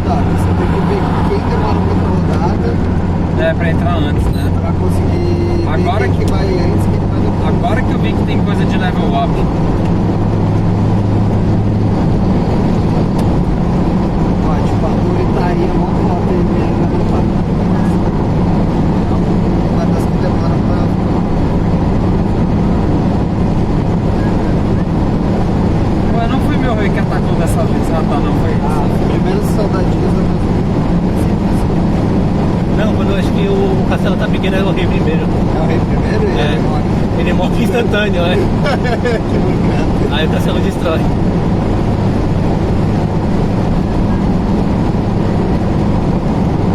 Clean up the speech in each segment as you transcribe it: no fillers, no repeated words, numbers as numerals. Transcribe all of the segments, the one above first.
rodada. Você tem que ver quem demora muita rodada. É, pra entrar antes, né? Pra conseguir Agora ver quem que vai antes, quem que vai depois. Agora que eu vi que tem coisa de level up. Ó, tipo, a Turi tá aí, a moto lá tem uma das que demora pra... Ué, não foi meu rei que atacou dessa vez. Ah, tá, não foi Ah, isso. primeiro soldadinhos da Não, quando eu acho que o castelo tá pequeno, é o rei primeiro. É o rei primeiro e ele morre. Ele morre instantâneo, né? Que bacana. Aí o castelo destrói.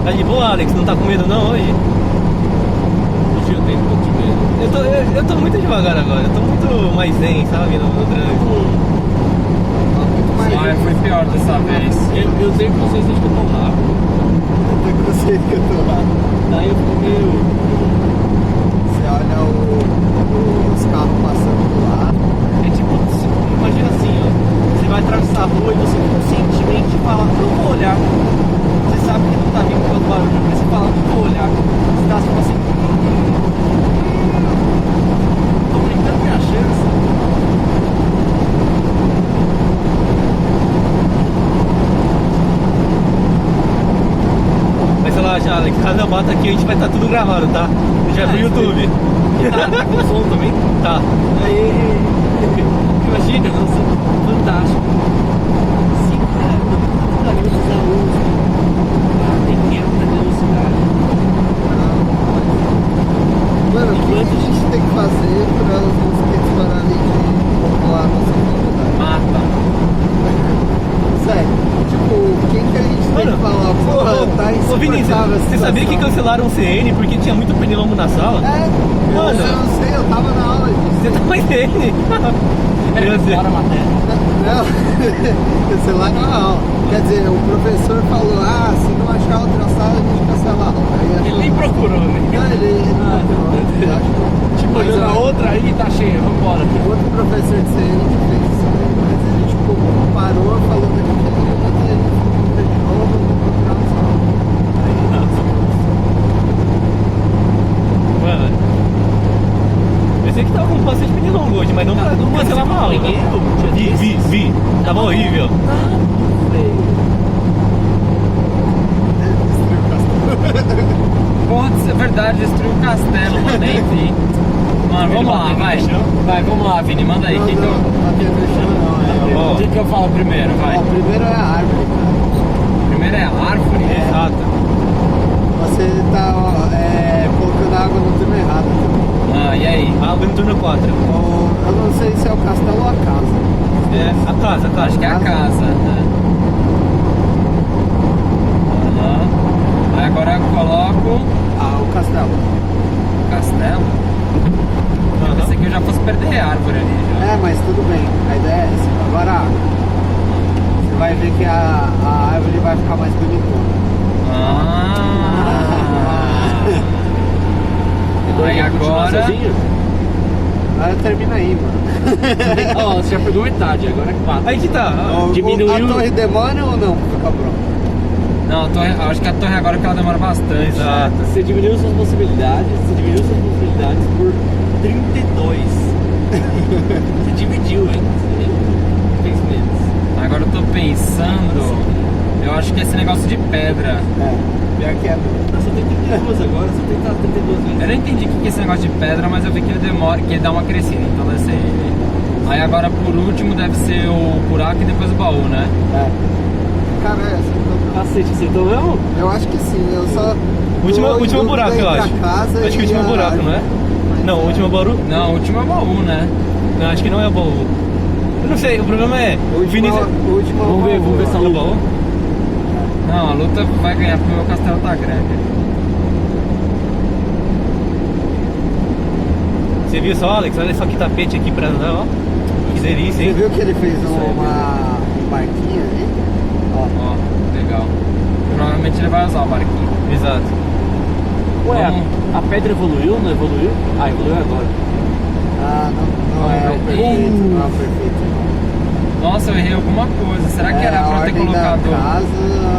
Tá de boa, Alex? Não tá com medo não hoje? Hoje eu tenho um pouco de medo. Eu tô muito devagar agora, eu tô muito mais zen, sabe? No trânsito. Muito mais Ah, foi pior dessa vez. Eu tenho consciência de que eu tô rápido. preconceito que eu tô lá. Daí eu fico meio... Você olha os carros passando do lado. É tipo, imagina assim, ó. Você vai atravessar a rua e você conscientemente fala, não vou olhar. Você sabe que não tá vindo por causa do barulho, mas você fala, não vou olhar. Você tá tipo assim... Tô brincando minha chance. Mas relaxa, Alex, caso eu bata aqui, a gente vai estar tudo gravado, tá? Já é pro YouTube. Tá com som também? Tá. Aí, imagina, nossa, fantástico. 50 anúncios da luz. Tem 500 de velocidade. Mano, o que a gente tem que fazer pra elas não se pararem de popular nossa comunidade? Mata. Sério, tipo, quem que a gente tem que falar? Porra, tá Ô Vinícius, insuportável a você sabia que situação. cancelaram o CN porque tinha muito pernilongo na sala? É, Mano. eu não sei, eu tava na aula disso. Você tá mais CN. Meu Deus. Bora a matéria. Não, sei lá na aula. Quer dizer, o professor falou, se não achar outra sala, a gente cancela a aula. Aí Ele nem procurou, né? Não, ele não procurou, eu acho. Tipo, Mas, olhando a ó, outra aí, tá cheia, vambora. outro professor de CN que fez isso aí, mas ele tipo parou falando que ele de novo, vou procurar uma sala. Mano, eu sei que tava com bastante pernilongo hoje, mas não pra não cancelar uma aula. Vi. Tava horrível. Porra, é verdade, destruiu o castelo, mano. Nem vi. Mano, vamos lá, vai. Vai, vamos lá, Vini, manda aí. Não, Que que eu... não tem mexendo não. Ó. O que eu falo primeiro? Vai. Ó, primeiro é a árvore, cara. Primeiro é a árvore. Exato. Você tá colocando água no turno errado. Ah, e aí? Água no turno 4. Eu não sei se é o castelo ou a casa. É, a casa. Acho que é a casa, né? Aham. Aí agora eu coloco O castelo. o castelo. Eu pensei que eu já fosse perder a árvore ali já. É, mas tudo bem. A ideia é essa. Agora a água. Você vai ver que a árvore vai ficar mais bonitona. Aí agora... Agora termina aí, mano. Ó, você já pegou metade, agora é 4. Aí que tá. Diminuiu. A torre demora ou não? Fica pronto. Não, a torre, acho que a torre agora que ela demora bastante. Exato. Você diminuiu suas possibilidades, por 32. Você dividiu, hein? Você nem fez menos. Agora eu tô pensando... Eu acho que esse negócio de pedra... Pior que é. Só tem 32 agora, só tem que estar 32 vezes. Eu não entendi o que é esse negócio de pedra, mas eu vi que ele demora, que ele dá uma crescida, então deve ser ele. Aí agora por último deve ser o buraco e depois o baú, né? Cara, Cacete, acertou mesmo? eu acho que sim. Eu só. Último buraco, eu acho. Acho que o último buraco, não é? Não, o último baú. Não, o último é o baú, né? Não, acho que não é o baú. Eu não sei, o problema é. O último Vamos ver se É o baú? Não, a luta vai ganhar porque o meu castelo tá grande. Você viu só, Alex? Olha só que tapete aqui pra andar, ó. Que delícia, Você hein? viu que ele fez um barquinho ali? Ó, legal. Provavelmente ele vai usar o barquinho. Exato. Ué, Vamos. a pedra evoluiu, não evoluiu? Ah, evoluiu agora. Não é o perfeito, não é o perfeito. Nossa, eu errei alguma coisa. Será que era a pra eu ter ordem da colocado... casa